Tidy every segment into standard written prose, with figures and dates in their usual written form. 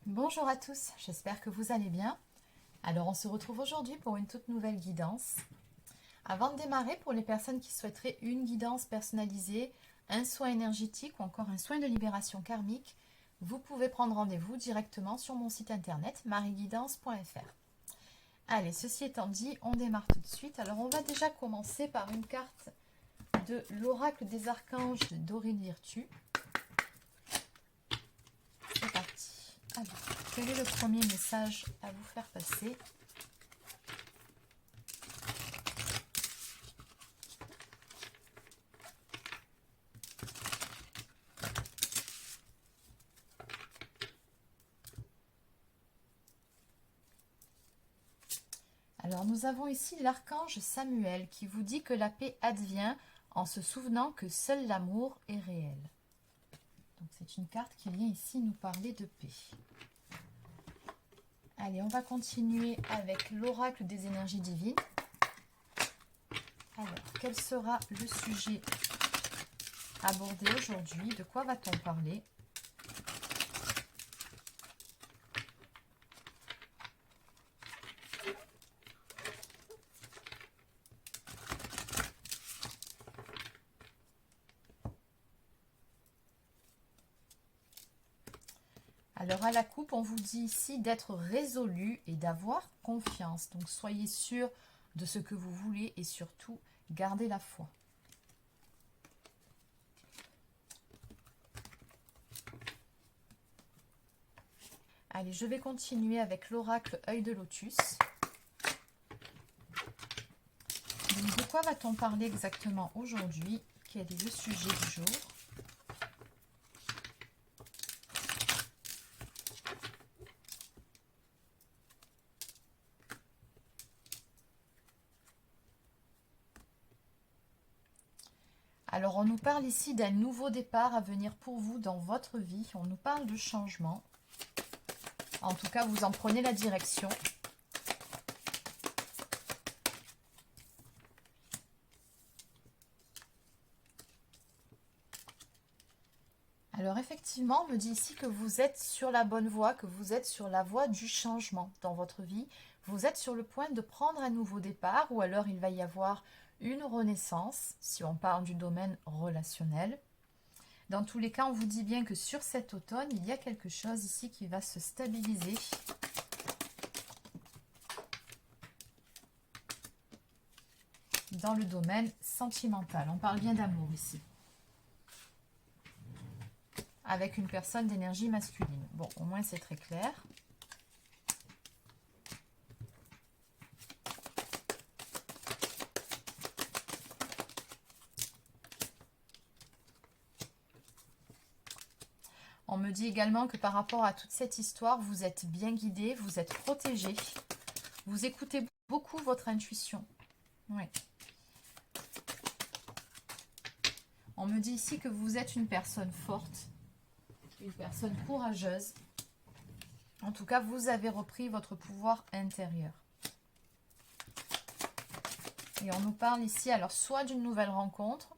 Bonjour à tous, j'espère que vous allez bien. Alors on se retrouve aujourd'hui pour une toute nouvelle guidance. Avant de démarrer, pour les personnes qui souhaiteraient une guidance personnalisée, un soin énergétique ou encore un soin de libération karmique, vous pouvez prendre rendez-vous directement sur mon site internet marieguidance.fr. Allez, ceci étant dit, on démarre tout de suite. Alors on va déjà commencer par une carte de l'oracle des archanges de Dorine Virtue. C'est parti. Alors, quel est le premier message à vous faire passer? Alors nous avons ici l'archange Samuel qui vous dit que la paix advient en se souvenant que seul l'amour est réel. Donc c'est une carte qui vient ici nous parler de paix. Allez, on va continuer avec l'oracle des énergies divines. Alors, quel sera le sujet abordé aujourd'hui? De quoi va-t-on parler? Alors à la coupe, on vous dit ici d'être résolu et d'avoir confiance. Donc soyez sûr de ce que vous voulez et surtout gardez la foi. Allez, je vais continuer avec l'oracle œil de lotus. Donc, de quoi va-t-on parler exactement aujourd'hui? Quel est le sujet du jour? Alors, on nous parle ici d'un nouveau départ à venir pour vous dans votre vie. On nous parle de changement. En tout cas, vous en prenez la direction. Alors, effectivement, on me dit ici que vous êtes sur la bonne voie, que vous êtes sur la voie du changement dans votre vie. Vous êtes sur le point de prendre un nouveau départ ou alors il va y avoir une renaissance, si on parle du domaine relationnel. Dans tous les cas, on vous dit bien que sur cet automne, il y a quelque chose ici qui va se stabiliser. Dans le domaine sentimental. On parle bien d'amour ici. Avec une personne d'énergie masculine. Bon, au moins c'est très clair. On me dit également que par rapport à toute cette histoire, vous êtes bien guidé, vous êtes protégé. Vous écoutez beaucoup votre intuition. Oui. On me dit ici que vous êtes une personne forte, une personne courageuse. En tout cas, vous avez repris votre pouvoir intérieur. Et on nous parle ici, alors, soit d'une nouvelle rencontre,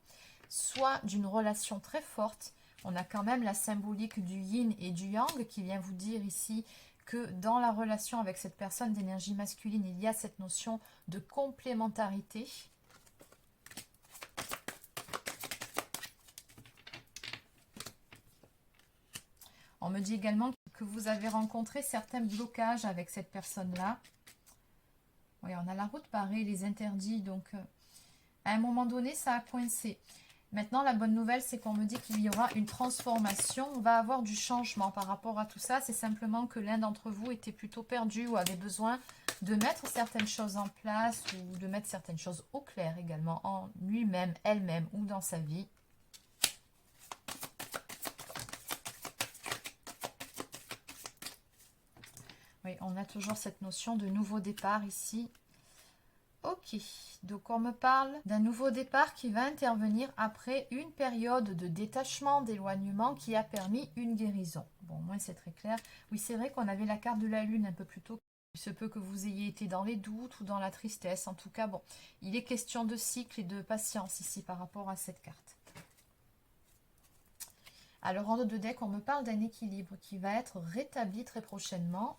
soit d'une relation très forte. On a quand même la symbolique du yin et du yang qui vient vous dire ici que dans la relation avec cette personne d'énergie masculine, il y a cette notion de complémentarité. On me dit également que vous avez rencontré certains blocages avec cette personne-là. Oui, on a la route barrée, les interdits, donc à un moment donné, ça a coincé. Maintenant, la bonne nouvelle, c'est qu'on me dit qu'il y aura une transformation. On va avoir du changement par rapport à tout ça. C'est simplement que l'un d'entre vous était plutôt perdu ou avait besoin de mettre certaines choses en place ou de mettre certaines choses au clair également en lui-même, elle-même ou dans sa vie. Oui, on a toujours cette notion de nouveau départ ici. Ok, donc on me parle d'un nouveau départ qui va intervenir après une période de détachement, d'éloignement qui a permis une guérison. Bon, au moins c'est très clair. Oui, c'est vrai qu'on avait la carte de la lune un peu plus tôt. Il se peut que vous ayez été dans les doutes ou dans la tristesse. En tout cas, bon, il est question de cycle et de patience ici par rapport à cette carte. Alors, en dos de deck, on me parle d'un équilibre qui va être rétabli très prochainement.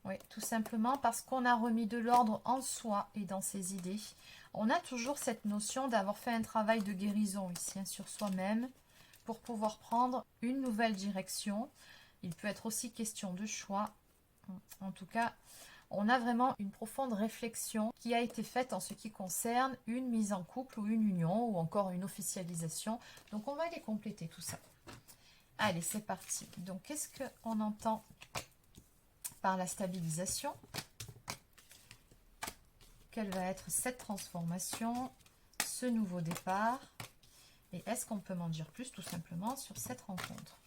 Oui, tout simplement parce qu'on a remis de l'ordre en soi et dans ses idées. On a toujours cette notion d'avoir fait un travail de guérison ici, hein, sur soi-même, pour pouvoir prendre une nouvelle direction. Il peut être aussi question de choix. En tout cas, on a vraiment une profonde réflexion qui a été faite en ce qui concerne une mise en couple ou une union ou encore une officialisation. Donc, on va les compléter tout ça. Allez, c'est parti. Donc, qu'est-ce qu'on entend par la stabilisation? Quelle va être cette transformation, ce nouveau départ? Et est-ce qu'on peut m'en dire plus tout simplement sur cette rencontre,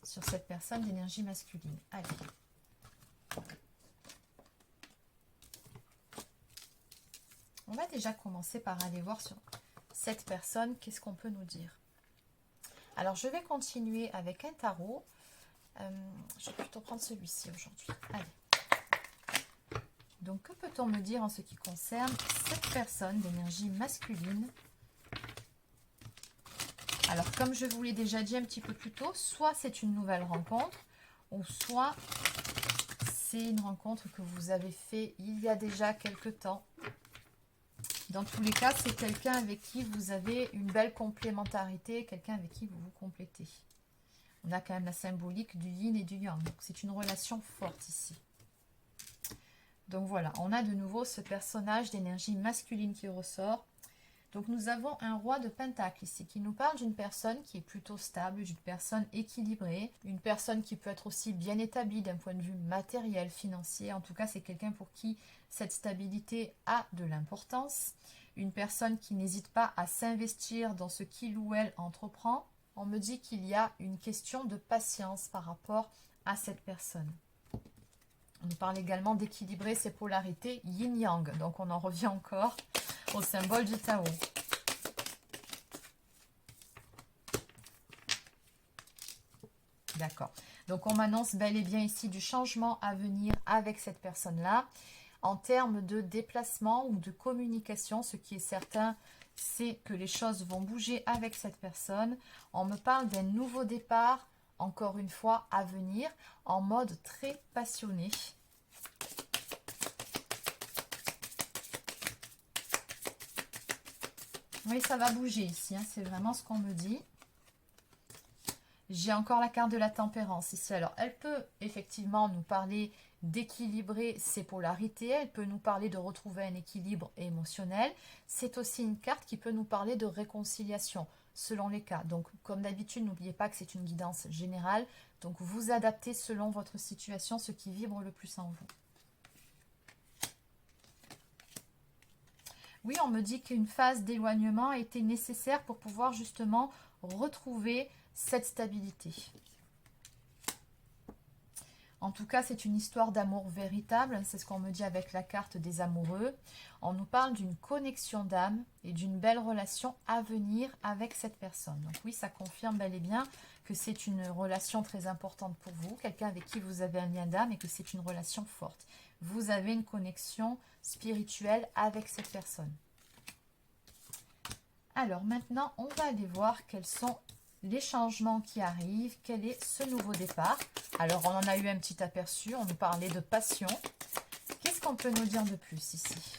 sur cette personne d'énergie masculine? Allez. On va déjà commencer par aller voir sur cette personne, qu'est-ce qu'on peut nous dire. Alors, je vais continuer avec un tarot. Je vais plutôt prendre celui-ci aujourd'hui. Allez. Donc, que peut-on me dire en ce qui concerne cette personne d'énergie masculine? Alors, comme je vous l'ai déjà dit un petit peu plus tôt, soit c'est une nouvelle rencontre, ou soit c'est une rencontre que vous avez fait il y a déjà quelque temps. Dans tous les cas, c'est quelqu'un avec qui vous avez une belle complémentarité, quelqu'un avec qui vous vous complétez. On a quand même la symbolique du yin et du yang. Donc, c'est une relation forte ici. Donc, voilà. On a de nouveau ce personnage d'énergie masculine qui ressort. Donc, nous avons un roi de pentacle ici qui nous parle d'une personne qui est plutôt stable, d'une personne équilibrée, une personne qui peut être aussi bien établie d'un point de vue matériel, financier. En tout cas, c'est quelqu'un pour qui cette stabilité a de l'importance. Une personne qui n'hésite pas à s'investir dans ce qu'il ou elle entreprend. On me dit qu'il y a une question de patience par rapport à cette personne. On nous parle également d'équilibrer ses polarités yin-yang. Donc on en revient encore au symbole du Tao. D'accord. Donc on m'annonce bel et bien ici du changement à venir avec cette personne-là. En termes de déplacement ou de communication, ce qui est certain, c'est que les choses vont bouger avec cette personne. On me parle d'un nouveau départ, encore une fois, à venir, en mode très passionné. Oui, ça va bouger ici, hein, c'est vraiment ce qu'on me dit. J'ai encore la carte de la tempérance ici. Alors, elle peut effectivement nous parler d'équilibrer ses polarités. Elle peut nous parler de retrouver un équilibre émotionnel. C'est aussi une carte qui peut nous parler de réconciliation, selon les cas. Donc, comme d'habitude, n'oubliez pas que c'est une guidance générale. Donc, vous adaptez selon votre situation ce qui vibre le plus en vous. Oui, on me dit qu'une phase d'éloignement a été nécessaire pour pouvoir justement retrouver cette stabilité. En tout cas, c'est une histoire d'amour véritable. C'est ce qu'on me dit avec la carte des amoureux. On nous parle d'une connexion d'âme et d'une belle relation à venir avec cette personne. Donc oui, ça confirme bel et bien que c'est une relation très importante pour vous. Quelqu'un avec qui vous avez un lien d'âme et que c'est une relation forte. Vous avez une connexion spirituelle avec cette personne. Alors maintenant, on va aller voir quels sont les changements qui arrivent, quel est ce nouveau départ. Alors, on en a eu un petit aperçu, on nous parlait de passion. Qu'est-ce qu'on peut nous dire de plus ici?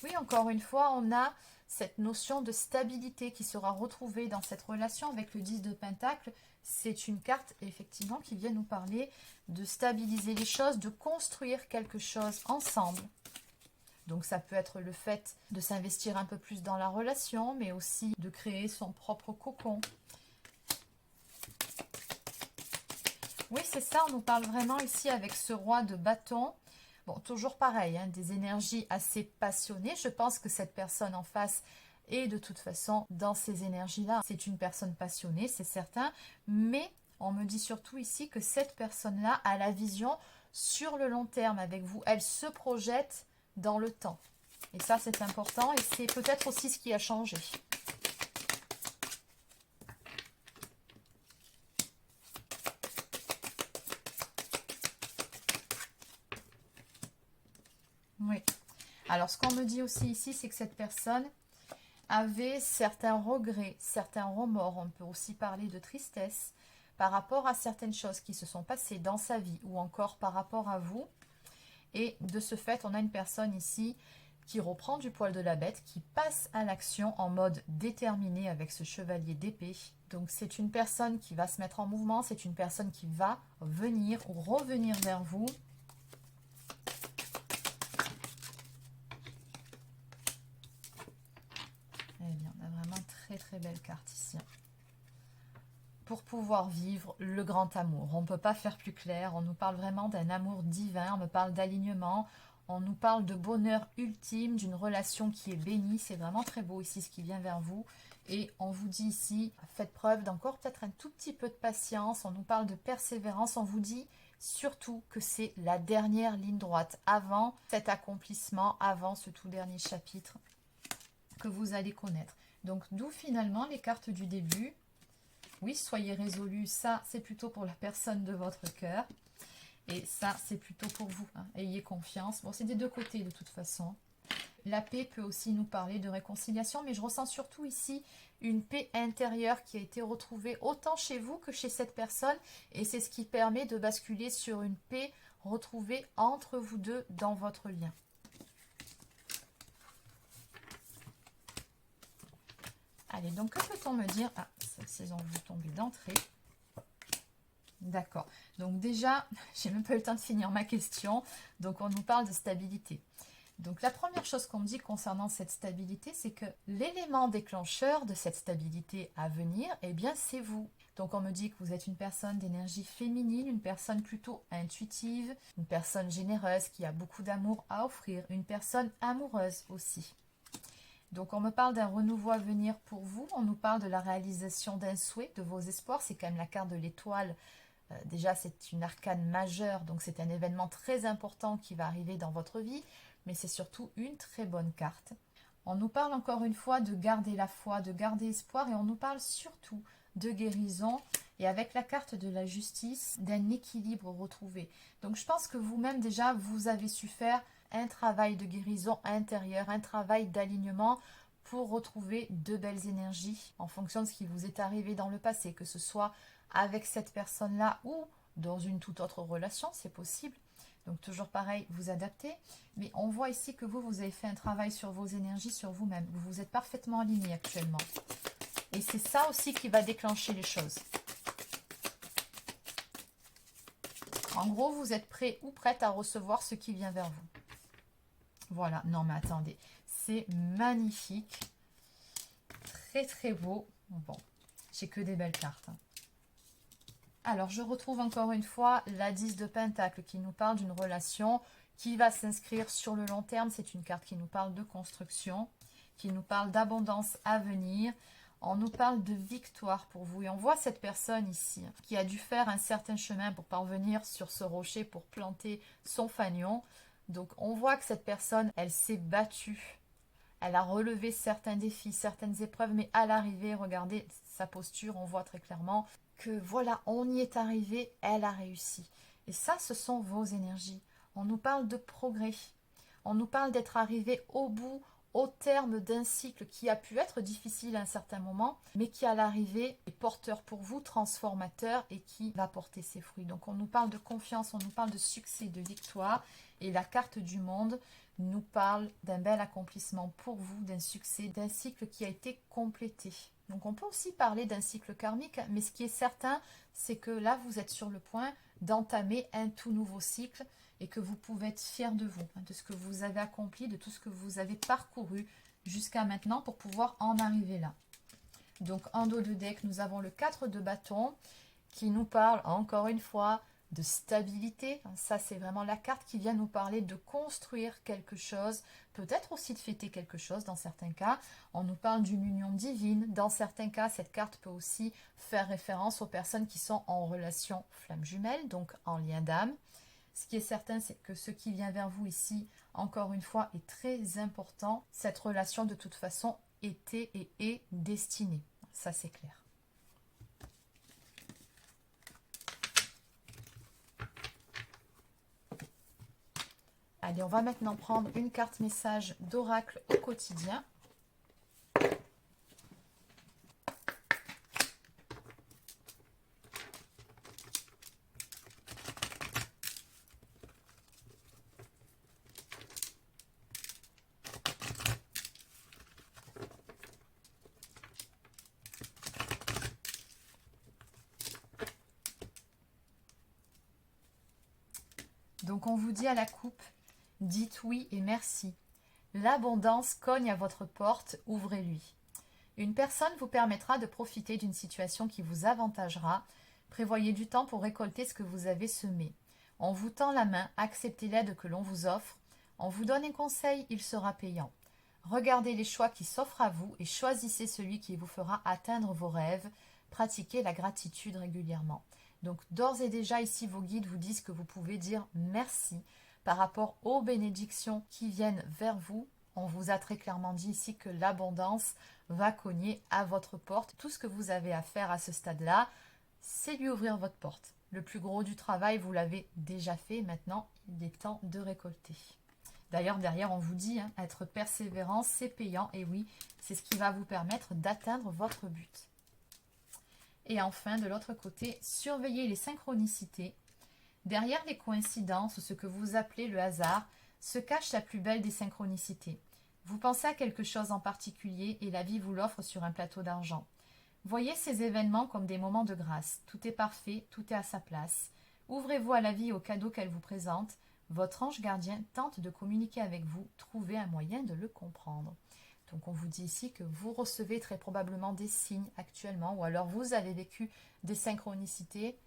Oui, encore une fois, on a cette notion de stabilité qui sera retrouvée dans cette relation avec le 10 de Pentacle. C'est une carte, effectivement, qui vient nous parler de stabiliser les choses, de construire quelque chose ensemble. Donc ça peut être le fait de s'investir un peu plus dans la relation, mais aussi de créer son propre cocon. Oui, c'est ça, on nous parle vraiment ici avec ce roi de bâton. Bon, toujours pareil, hein, des énergies assez passionnées. Je pense que cette personne en face est de toute façon dans ces énergies-là. C'est une personne passionnée, c'est certain, mais on me dit surtout ici que cette personne-là a la vision sur le long terme avec vous. Elle se projette dans le temps. Et ça, c'est important et c'est peut-être aussi ce qui a changé. Oui. Alors, ce qu'on me dit aussi ici, c'est que cette personne avez certains regrets, certains remords, on peut aussi parler de tristesse par rapport à certaines choses qui se sont passées dans sa vie ou encore par rapport à vous. Et de ce fait, on a une personne ici qui reprend du poil de la bête, qui passe à l'action en mode déterminé avec ce chevalier d'épée. Donc c'est une personne qui va se mettre en mouvement, c'est une personne qui va venir ou revenir vers vous. Eh bien, on a vraiment très belle carte ici. Pour pouvoir vivre le grand amour. On ne peut pas faire plus clair, on nous parle vraiment d'un amour divin, on me parle d'alignement, on nous parle de bonheur ultime, d'une relation qui est bénie. C'est vraiment très beau ici ce qui vient vers vous. Et on vous dit ici, faites preuve d'encore peut-être un tout petit peu de patience, on nous parle de persévérance, on vous dit surtout que c'est la dernière ligne droite avant cet accomplissement, avant ce tout dernier chapitre que vous allez connaître. Donc d'où finalement les cartes du début. Oui, soyez résolus, ça c'est plutôt pour la personne de votre cœur. Et ça c'est plutôt pour vous, hein. Ayez confiance. Bon, c'est des deux côtés de toute façon. La paix peut aussi nous parler de réconciliation, mais je ressens surtout ici une paix intérieure qui a été retrouvée autant chez vous que chez cette personne. Et c'est ce qui permet de basculer sur une paix retrouvée entre vous deux dans votre lien. Allez, donc que peut-on me dire? Ah, celles-ci ont vu tomber d'entrée. D'accord. Donc déjà, j'ai même pas eu le temps de finir ma question. Donc on nous parle de stabilité. Donc la première chose qu'on me dit concernant cette stabilité, c'est que l'élément déclencheur de cette stabilité à venir, eh bien c'est vous. Donc on me dit que vous êtes une personne d'énergie féminine, une personne plutôt intuitive, une personne généreuse qui a beaucoup d'amour à offrir, une personne amoureuse aussi. Donc on me parle d'un renouveau à venir pour vous, on nous parle de la réalisation d'un souhait, de vos espoirs, c'est quand même la carte de l'étoile. Déjà c'est une arcane majeure, donc c'est un événement très important qui va arriver dans votre vie, mais c'est surtout une très bonne carte. On nous parle encore une fois de garder la foi, de garder espoir, et on nous parle surtout de guérison, et avec la carte de la justice, d'un équilibre retrouvé. Donc je pense que vous-même déjà, vous avez su faire un travail de guérison intérieure, un travail d'alignement pour retrouver de belles énergies en fonction de ce qui vous est arrivé dans le passé, que ce soit avec cette personne-là ou dans une toute autre relation, c'est possible. Donc toujours pareil, vous adaptez. Mais on voit ici que vous avez fait un travail sur vos énergies, sur vous-même. Vous êtes parfaitement aligné actuellement. Et c'est ça aussi qui va déclencher les choses. En gros, vous êtes prêt ou prête à recevoir ce qui vient vers vous. Voilà, non mais attendez, c'est magnifique. Très beau. Bon, j'ai que des belles cartes. Alors, je retrouve encore une fois la 10 de Pentacle qui nous parle d'une relation qui va s'inscrire sur le long terme. C'est une carte qui nous parle de construction, qui nous parle d'abondance à venir. On nous parle de victoire pour vous. Et on voit cette personne ici qui a dû faire un certain chemin pour parvenir sur ce rocher pour planter son fanion. Donc, on voit que cette personne, elle s'est battue. Elle a relevé certains défis, certaines épreuves, mais à l'arrivée, regardez sa posture, on voit très clairement que voilà, on y est arrivé, elle a réussi. Et ça, ce sont vos énergies. On nous parle de progrès. On nous parle d'être arrivé au bout, au terme d'un cycle qui a pu être difficile à un certain moment, mais qui à l'arrivée est porteur pour vous, transformateur et qui va porter ses fruits. Donc on nous parle de confiance, on nous parle de succès, de victoire. Et la carte du monde nous parle d'un bel accomplissement pour vous, d'un succès, d'un cycle qui a été complété. Donc on peut aussi parler d'un cycle karmique, mais ce qui est certain, c'est que là, vous êtes sur le point d'entamer un tout nouveau cycle et que vous pouvez être fier de vous, de ce que vous avez accompli, de tout ce que vous avez parcouru jusqu'à maintenant pour pouvoir en arriver là. Donc en dos de deck, nous avons le 4 de bâton qui nous parle encore une fois de stabilité. Ça, c'est vraiment la carte qui vient nous parler de construire quelque chose, peut-être aussi de fêter quelque chose dans certains cas. On nous parle d'une union divine. Dans certains cas, cette carte peut aussi faire référence aux personnes qui sont en relation flamme jumelle, donc en lien d'âme. Ce qui est certain, c'est que ce qui vient vers vous ici, encore une fois, est très important. Cette relation, de toute façon, était et est destinée. Ça, c'est clair. Allez, on va maintenant prendre une carte message d'oracle au quotidien. Donc on vous dit à la coupe, dites oui et merci. L'abondance cogne à votre porte, ouvrez-lui. Une personne vous permettra de profiter d'une situation qui vous avantagera. Prévoyez du temps pour récolter ce que vous avez semé. On vous tend la main, acceptez l'aide que l'on vous offre. On vous donne un conseil, il sera payant. Regardez les choix qui s'offrent à vous et choisissez celui qui vous fera atteindre vos rêves. Pratiquez la gratitude régulièrement. Donc d'ores et déjà ici vos guides vous disent que vous pouvez dire merci par rapport aux bénédictions qui viennent vers vous. On vous a très clairement dit ici que l'abondance va cogner à votre porte. Tout ce que vous avez à faire à ce stade-là, c'est lui ouvrir votre porte. Le plus gros du travail, vous l'avez déjà fait. Maintenant, il est temps de récolter. D'ailleurs, derrière, on vous dit, être persévérant, c'est payant. Et oui, c'est ce qui va vous permettre d'atteindre votre but. Et enfin, de l'autre côté, surveillez les synchronicités. Derrière les coïncidences, ce que vous appelez le hasard, se cache la plus belle des synchronicités. Vous pensez à quelque chose en particulier et la vie vous l'offre sur un plateau d'argent. Voyez ces événements comme des moments de grâce. Tout est parfait, tout est à sa place. Ouvrez-vous à la vie et aux cadeaux qu'elle vous présente. Votre ange gardien tente de communiquer avec vous. Trouvez un moyen de le comprendre. Donc on vous dit ici que vous recevez très probablement des signes actuellement ou alors vous avez vécu des synchronicités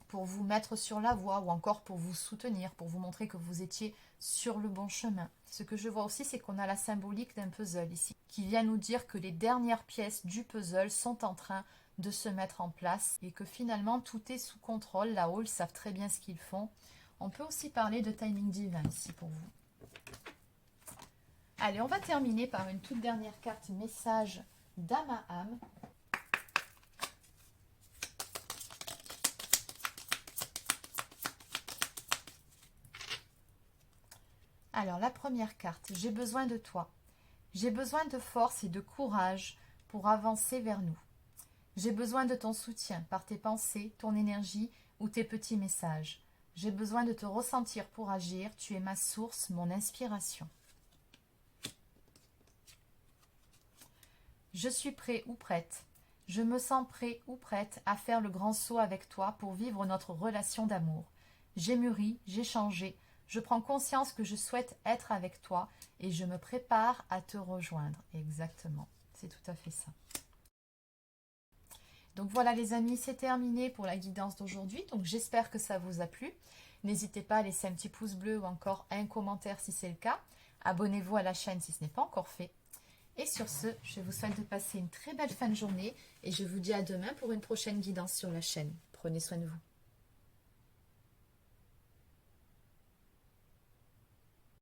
pour vous mettre sur la voie ou encore pour vous soutenir, pour vous montrer que vous étiez sur le bon chemin. Ce que je vois aussi, c'est qu'on a la symbolique d'un puzzle ici qui vient nous dire que les dernières pièces du puzzle sont en train de se mettre en place et que finalement tout est sous contrôle. Là-haut, ils savent très bien ce qu'ils font. On peut aussi parler de timing divin ici pour vous. Allez, on va terminer par une toute dernière carte message d'âme à âme. Alors, la première carte, j'ai besoin de toi. J'ai besoin de force et de courage pour avancer vers nous. J'ai besoin de ton soutien par tes pensées, ton énergie ou tes petits messages. J'ai besoin de te ressentir pour agir. Tu es ma source, mon inspiration. Je suis prêt ou prête. Je me sens prêt ou prête à faire le grand saut avec toi pour vivre notre relation d'amour. J'ai mûri, j'ai changé. Je prends conscience que je souhaite être avec toi et je me prépare à te rejoindre. Exactement, c'est tout à fait ça. Donc voilà les amis, c'est terminé pour la guidance d'aujourd'hui. Donc j'espère que ça vous a plu. N'hésitez pas à laisser un petit pouce bleu ou encore un commentaire si c'est le cas. Abonnez-vous à la chaîne si ce n'est pas encore fait. Et sur ce, je vous souhaite de passer une très belle fin de journée et je vous dis à demain pour une prochaine guidance sur la chaîne. Prenez soin de vous.